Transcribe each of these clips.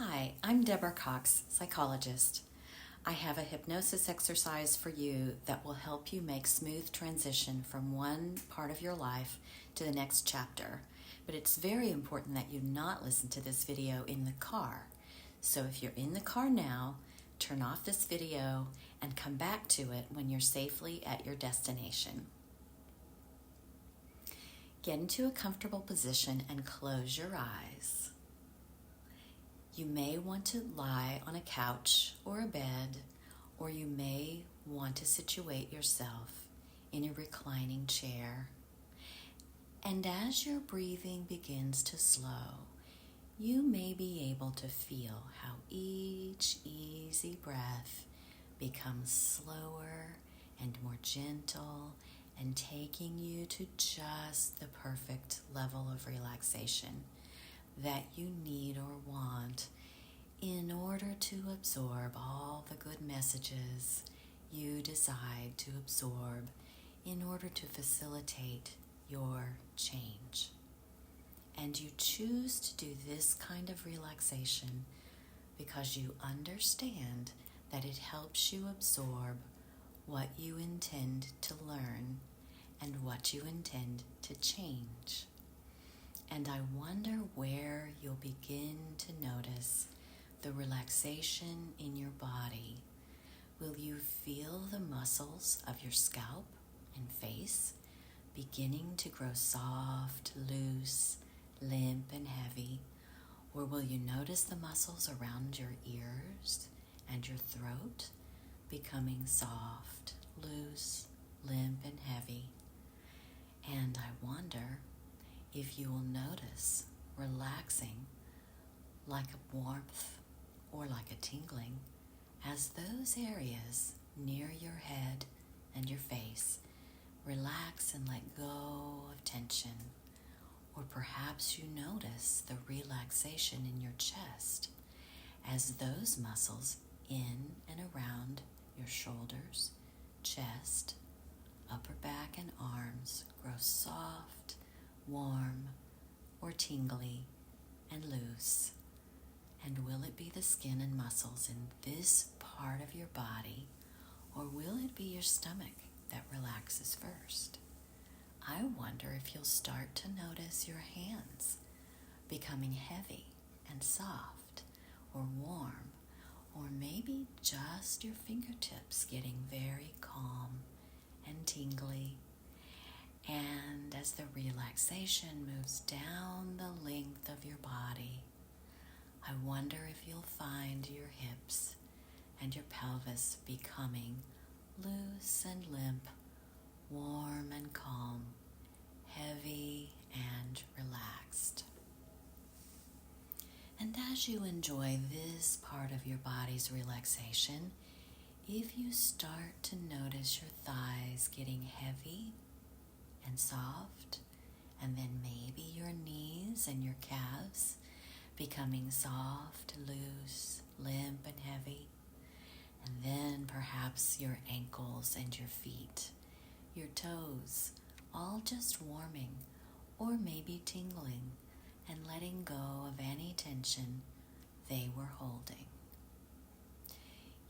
Hi, I'm Deborah Cox, psychologist. I have a hypnosis exercise for you that will help you make smooth transition from one part of your life to the next chapter. But it's very important that you not listen to this video in the car. So if you're in the car now, turn off this video and come back to it when you're safely at your destination. Get into a comfortable position and close your eyes. You may want to lie on a couch or a bed, or you may want to situate yourself in a reclining chair. And as your breathing begins to slow, you may be able to feel how each easy breath becomes slower and more gentle and taking you to just the perfect level of relaxation that you need or want in order to absorb all the good messages you decide to absorb in order to facilitate your change. And you choose to do this kind of relaxation because you understand that it helps you absorb what you intend to learn and what you intend to change. And I wonder where you'll begin to notice the relaxation in your body. Will you feel the muscles of your scalp and face beginning to grow soft, loose, limp, and heavy? Or will you notice the muscles around your ears and your throat becoming soft, loose, limp, and heavy? And I wonder if you will notice relaxing like a warmth or like a tingling as those areas near your head and your face relax and let go of tension. Or perhaps you notice the relaxation in your chest as those muscles in and around your shoulders, chest, upper back, and arms grow soft, warm, or tingly and loose. And will it be the skin and muscles in this part of your body, or will it be your stomach that relaxes first? I wonder if you'll start to notice your hands becoming heavy and soft or warm, or maybe just your fingertips getting very calm and tingly. And as the relaxation moves down the length of your body, I wonder if you'll find your hips and your pelvis becoming loose and limp, warm and calm, heavy and relaxed. And as you enjoy this part of your body's relaxation, if you start to notice your thighs getting heavy and soft, and then maybe your knees and your calves becoming soft, loose, limp, and heavy, and then perhaps your ankles and your feet, your toes, all just warming or maybe tingling and letting go of any tension they were holding.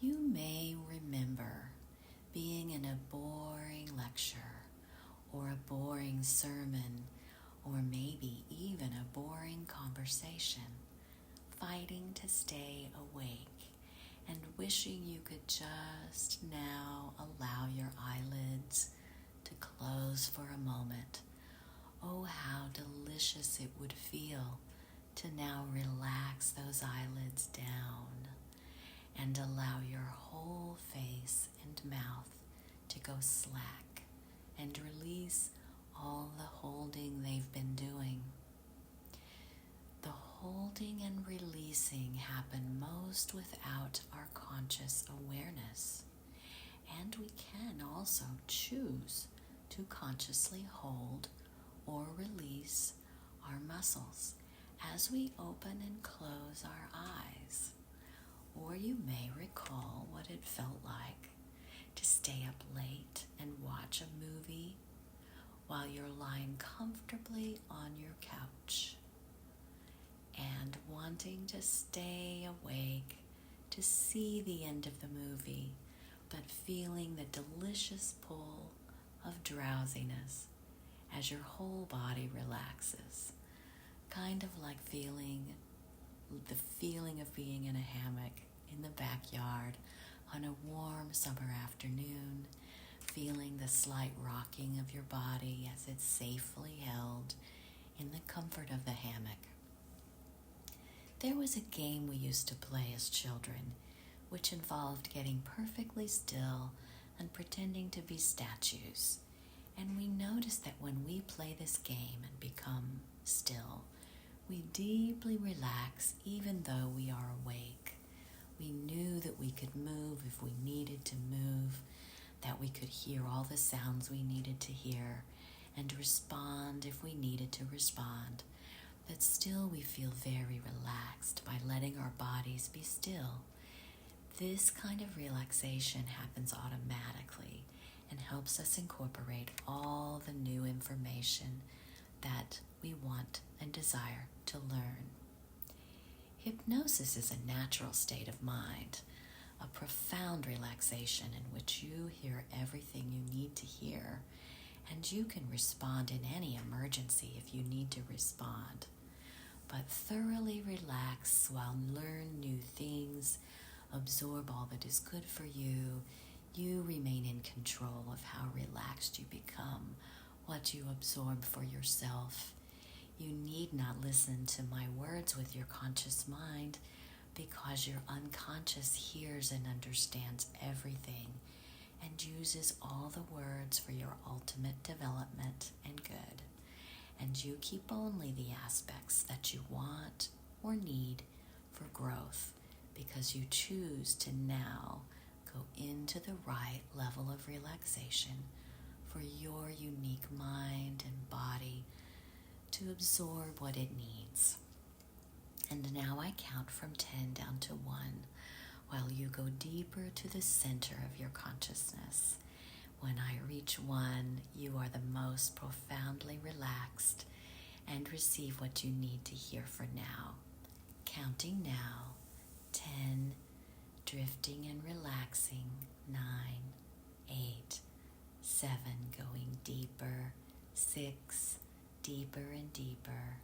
You may remember being in a boring lecture or a boring sermon, or maybe even a boring conversation, fighting to stay awake and wishing you could just now allow your eyelids to close for a moment. Oh, how delicious it would feel to now relax those eyelids down and allow your whole face and mouth to go slack and release all the holding they've been doing. The holding and releasing happen most without our conscious awareness, and we can also choose to consciously hold or release our muscles as we open and close our eyes. Or you may recall what it felt like to stay up late and watch a movie while you're lying comfortably on your couch and wonder wanting to stay awake, to see the end of the movie, but feeling the delicious pull of drowsiness as your whole body relaxes. Kind of like feeling the feeling of being in a hammock in the backyard on a warm summer afternoon, feeling the slight rocking of your body as it's safely held in the comfort of the hammock. There was a game we used to play as children, which involved getting perfectly still and pretending to be statues. And we noticed that when we play this game and become still, we deeply relax even though we are awake. We knew that we could move if we needed to move, that we could hear all the sounds we needed to hear, and respond if we needed to respond. But still we feel very relaxed by letting our bodies be still. This kind of relaxation happens automatically and helps us incorporate all the new information that we want and desire to learn. Hypnosis is a natural state of mind, a profound relaxation in which you hear everything you need to hear, and you can respond in any emergency if you need to respond. But thoroughly relax while learn new things, absorb all that is good for you. You remain in control of how relaxed you become, what you absorb for yourself. You need not listen to my words with your conscious mind because your unconscious hears and understands everything and uses all the words for your ultimate development and good. And you keep only the aspects that you want or need for growth because you choose to now go into the right level of relaxation for your unique mind and body to absorb what it needs. And now I count from 10 down to 1 while you go deeper to the center of your consciousness. When I reach 1, you are the most profoundly relaxed and receive what you need to hear for now. Counting now, 10, drifting and relaxing, 9, 8, 7, going deeper, 6, deeper and deeper,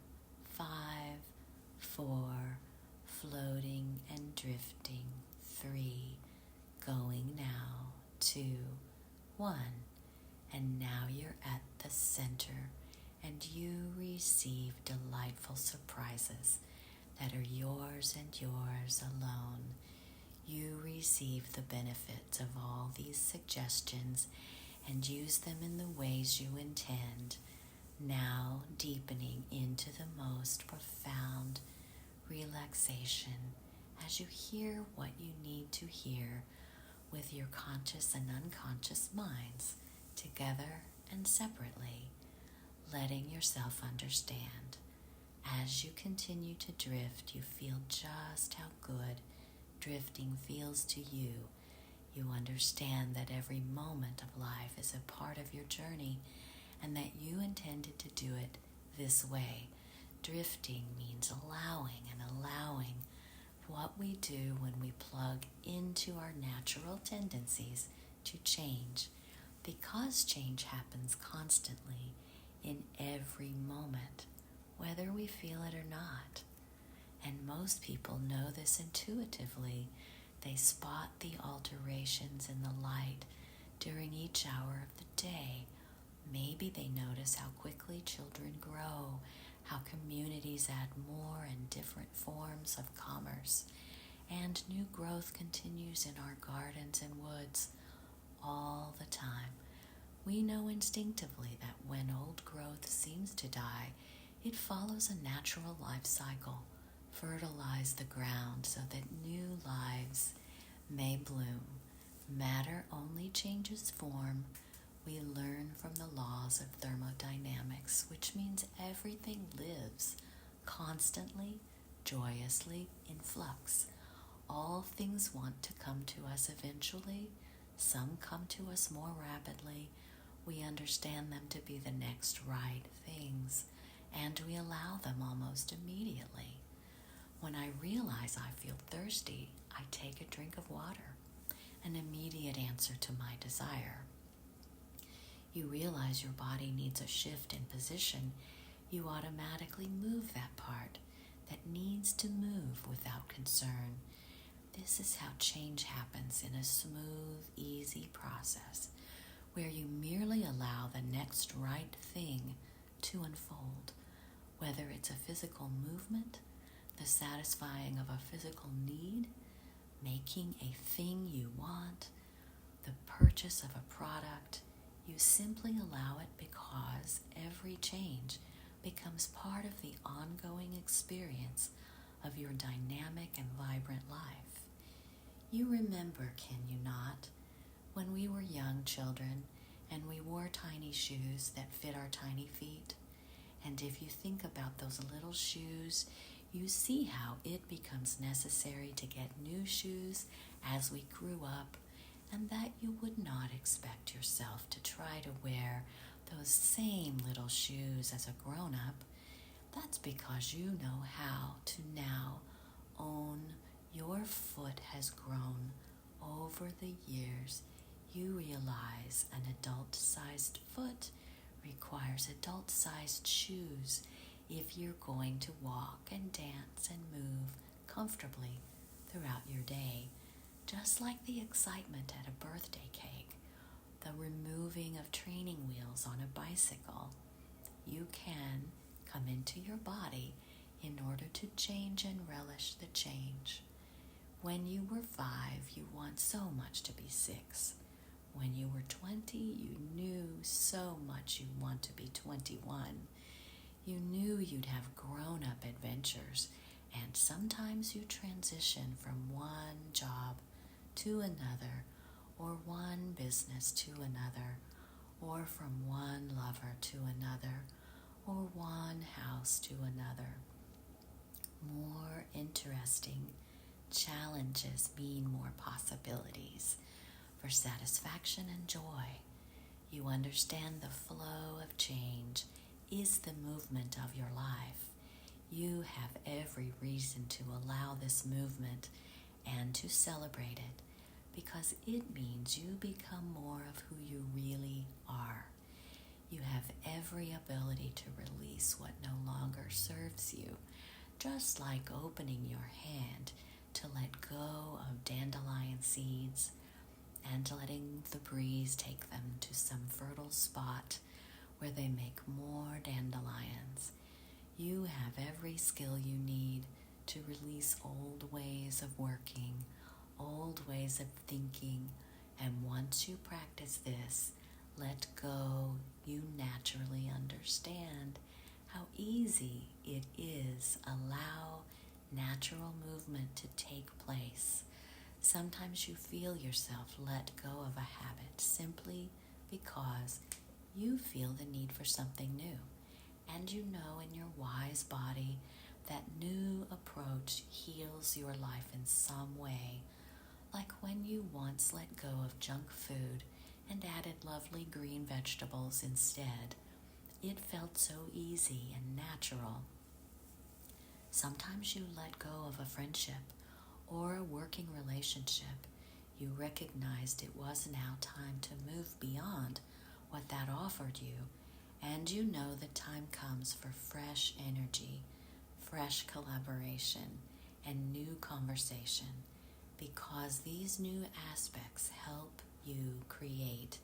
5, 4, floating and drifting, 3, going now, 2, 1, and now you're at the center and you receive delightful surprises that are yours and yours alone. You receive the benefits of all these suggestions and use them in the ways you intend, now deepening into the most profound relaxation as you hear what you need to hear with your conscious and unconscious minds, together and separately, letting yourself understand. As you continue to drift, you feel just how good drifting feels to you. You understand that every moment of life is a part of your journey and that you intended to do it this way. Drifting means allowing what we do when we plug into our natural tendencies to change, because change happens constantly in every moment, whether we feel it or not. And most people know this intuitively. They spot the alterations in the light during each hour of the day. Maybe they notice how quickly children grow, how communities add more and different forms of commerce, and new growth continues in our gardens and woods all the time. We know instinctively that when old growth seems to die, it follows a natural life cycle, fertilize the ground so that new lives may bloom. Matter only changes form. We learn from the laws of thermodynamics, which means everything lives constantly, joyously, in flux. All things want to come to us eventually. Some come to us more rapidly. We understand them to be the next right things, and we allow them almost immediately. When I realize I feel thirsty, I take a drink of water, an immediate answer to my desire. You realize your body needs a shift in position, you automatically move that part that needs to move without concern. This is how change happens in a smooth, easy process, where you merely allow the next right thing to unfold, whether it's a physical movement, the satisfying of a physical need, making a thing you want, the purchase of a product. You simply allow it because every change becomes part of the ongoing experience of your dynamic and vibrant life. You remember, can you not, when we were young children and we wore tiny shoes that fit our tiny feet? And if you think about those little shoes, you see how it becomes necessary to get new shoes as we grew up, and that you would not expect yourself to try to wear those same little shoes as a grown-up. That's because you know how to now own your foot has grown over the years. You realize an adult-sized foot requires adult-sized shoes if you're going to walk and dance and move comfortably throughout your day. Just like the excitement at a birthday cake, the removing of training wheels on a bicycle, you can come into your body in order to change and relish the change. When you were 5, you want so much to be 6. When you were 20, you knew so much you want to be 21. You knew you'd have grown-up adventures, and sometimes you transition from one job to another, or one business to another, or from one lover to another, or one house to another. More interesting challenges mean more possibilities for satisfaction and joy. You understand the flow of change is the movement of your life. You have every reason to allow this movement and to celebrate it, because it means you become more of who you really are. You have every ability to release what no longer serves you, just like opening your hand to let go of dandelion seeds and letting the breeze take them to some fertile spot where they make more dandelions. You have every skill you need to release old ways of working, old ways of thinking, and once you practice this, let go, you naturally understand how easy it is. Allow natural movement to take place. Sometimes you feel yourself let go of a habit simply because you feel the need for something new, and you know in your wise body that new approach heals your life in some way, like when you once let go of junk food and added lovely green vegetables instead. It felt so easy and natural. Sometimes you let go of a friendship or a working relationship. You recognized it was now time to move beyond what that offered you, and you know the time comes for fresh energy, fresh collaboration, and new conversation, because these new aspects help you create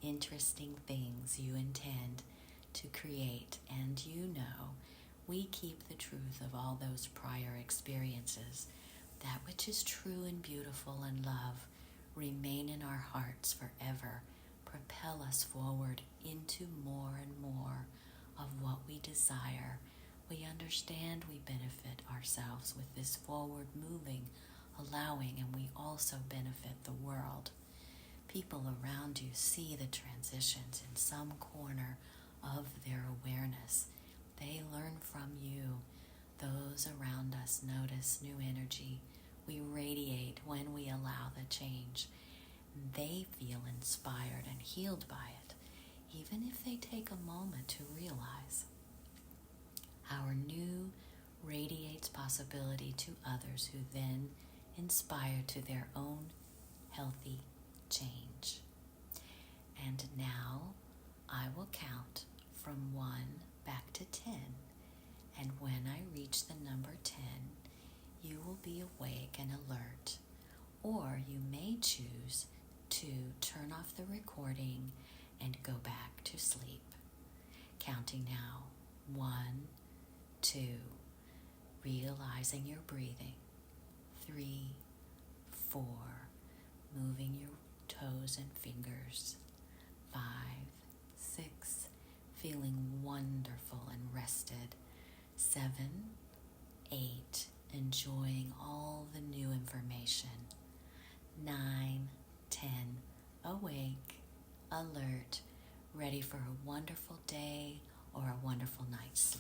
interesting things you intend to create. And you know, we keep the truth of all those prior experiences. That which is true and beautiful and love remain in our hearts forever, propel us forward into more and more of what we desire. We understand we benefit ourselves with this forward moving, allowing, and we also benefit the world. People around you see the transitions in some corner of their awareness. They learn from you. Those around us notice new energy. We radiate when we allow the change. They feel inspired and healed by it, even if they take a moment to realize. Our new radiates possibility to others who then inspire to their own healthy change. And now I will count from 1 back to 10. And when I reach the number 10, you will be awake and alert. Or you may choose to turn off the recording and go back to sleep. Counting now, 1, 2, realizing your breathing, 3, 4, moving your toes and fingers, 5, 6, feeling wonderful and rested, 7, 8, enjoying all the new information, 9, 10, awake, alert, ready for a wonderful day or a wonderful night's sleep.